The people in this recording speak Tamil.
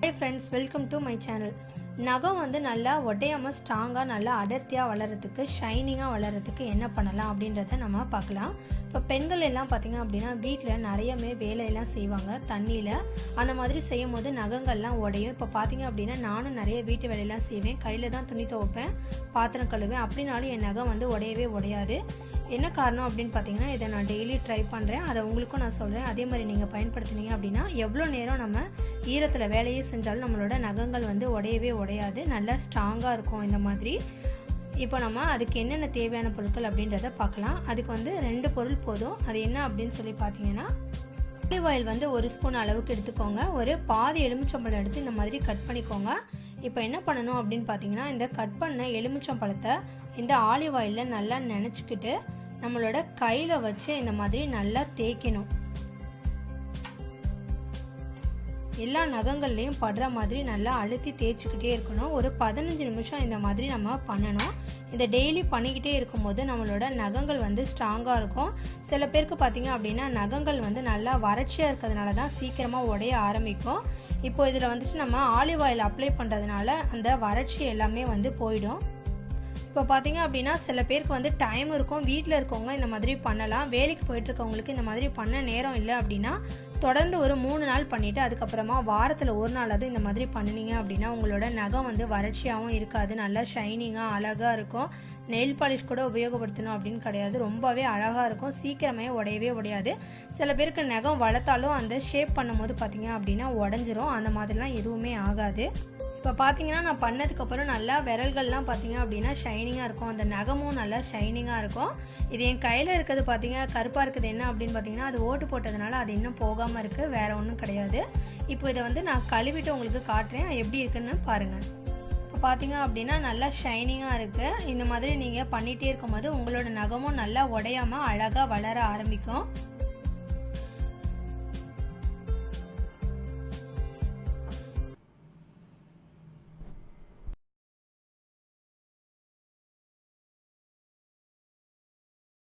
Hi friends, welcome to my channel. நகம் வந்து நல்லா ஒட்டையாம ஸ்ட்ராங்கா நல்லா அடர்த்தியா வளர்றதுக்கு ஷைனிங்கா வளர்றதுக்கு என்ன பண்ணலாம் அப்படின்றத நம்ம பார்க்கலாம். இப்ப பெண்கள் எல்லாம் பாத்தீங்க அப்படினா வீட்ல நிறையவே வேலை எல்லாம் செய்வாங்க தண்ணியில. அந்த மாதிரி செய்யும்போது நகங்கள்லாம் உடையும். இப்ப பாத்தீங்க அப்படினா நானும் நிறைய வீட்டு வேலை எல்லாம் செய்வேன். கையில தான் துணி துவைப்பேன், பாத்திரம் கழுவேன். அப்படினாலும் என் நகம் வந்து உடையவே உடையாது. என்ன காரணம் அப்படினு பாத்தீங்கன்னா இத நான் டெய்லி ட்ரை பண்றேன். அத உங்களுக்கும் நான் சொல்றேன். அதே மாதிரி நீங்க பயன்படுத்துனீங்க அப்படினா எவ்வளவு நேரம் நம்ம ஈரத்துல வேலையை செஞ்சாலும் நம்மளோட நகங்கள் வந்து உடையவே உடையாது. நல்லா ஸ்ட்ராங்கா இருக்கும் இந்த மாதிரி. இப்போ நம்ம அதுக்கு என்னென்ன தேவையான பொருட்கள் அப்படின்றத பார்க்கலாம். அதுக்கு வந்து 2 பொருள் போதும். அது என்ன அப்படின்னு சொல்லி பார்த்தீங்கன்னா ஆலிவ் ஆயில் வந்து 1 ஸ்பூன் அளவுக்கு எடுத்துக்கோங்க. ஒரு பாதி எலுமிச்சம்பழம் எடுத்து இந்த மாதிரி கட் பண்ணிக்கோங்க. இப்போ என்ன பண்ணணும் அப்படின்னு பார்த்தீங்கன்னா இந்த கட் பண்ண எலுமிச்சம்பழத்தை இந்த ஆலிவ் ஆயிலில் நல்லா நனைச்சிக்கிட்டு நம்மளோட கையில் வச்சு இந்த மாதிரி நல்லா தேய்க்கணும். எல்லா நகங்கள்லையும் படுற மாதிரி நல்லா அழுத்தி தேய்ச்சிக்கிட்டே இருக்கணும். ஒரு 15 நிமிஷம் இந்த மாதிரி நம்ம பண்ணணும். இதை டெய்லி பண்ணிக்கிட்டே இருக்கும்போது நம்மளோட நகங்கள் வந்து ஸ்ட்ராங்காக இருக்கும். சில பேருக்கு பார்த்தீங்க அப்படின்னா நகங்கள் வந்து நல்லா வறட்சியாக இருக்கிறதுனால தான் சீக்கிரமாக உடைய ஆரம்பிக்கும். இப்போ இதில் வந்துட்டு நம்ம ஆலிவ் ஆயில் அப்ளை பண்ணுறதுனால அந்த வறட்சி எல்லாமே வந்து போயிடும். இப்போ பார்த்தீங்க அப்படின்னா சில பேருக்கு வந்து டைம் இருக்கும், வீட்டில் இருக்கவங்க இந்த மாதிரி பண்ணலாம். வேலைக்கு போயிட்டு இருக்கவங்களுக்கு இந்த மாதிரி பண்ண நேரம் இல்லை அப்படின்னா தொடர்ந்து ஒரு 3 நாள் பண்ணிவிட்டு அதுக்கப்புறமா வாரத்தில் 1 நாளாவது இந்த மாதிரி பண்ணினீங்க அப்படின்னா உங்களோட நகம் வந்து வறட்சியாகவும் இருக்காது, நல்லா ஷைனிங்காக அழகாக இருக்கும். நெயில் பாலிஷ் கூட உபயோகப்படுத்தணும் அப்படின்னு கிடையாது, ரொம்பவே அழகாக இருக்கும். சீக்கிரமே உடையவே உடையாது. சில பேருக்கு நகம் வளர்த்தாலும் அந்த ஷேப் பண்ணும்போது பார்த்தீங்க அப்படின்னா உடஞ்சிரும். அந்த மாதிரிலாம் எதுவுமே ஆகாது. இப்போ பார்த்தீங்கன்னா நான் பண்ணதுக்கப்புறம் நல்லா விரல்கள்லாம் பார்த்தீங்க அப்படின்னா ஷைனிங்காக இருக்கும். அந்த நகமும் நல்லா ஷைனிங்காக இருக்கும். இது என் கையில் இருக்கிறது பார்த்தீங்க கருப்பாக இருக்குது. என்ன அப்படின்னு பார்த்தீங்கன்னா அது ஓட்டு போட்டதுனால அது இன்னும் போகாமல் இருக்குது, வேறு ஒன்றும் கிடையாது. இப்போ இதை வந்து நான் கழுவிட்டு உங்களுக்கு காட்டுறேன் எப்படி இருக்குன்னு பாருங்கள். இப்போ பார்த்தீங்க அப்படின்னா நல்லா ஷைனிங்காக இருக்குது. இந்த மாதிரி நீங்கள் பண்ணிகிட்டே இருக்கும்போது உங்களோட நகமும் நல்லா உடையாமல் அழகாக வளர ஆரம்பிக்கும்.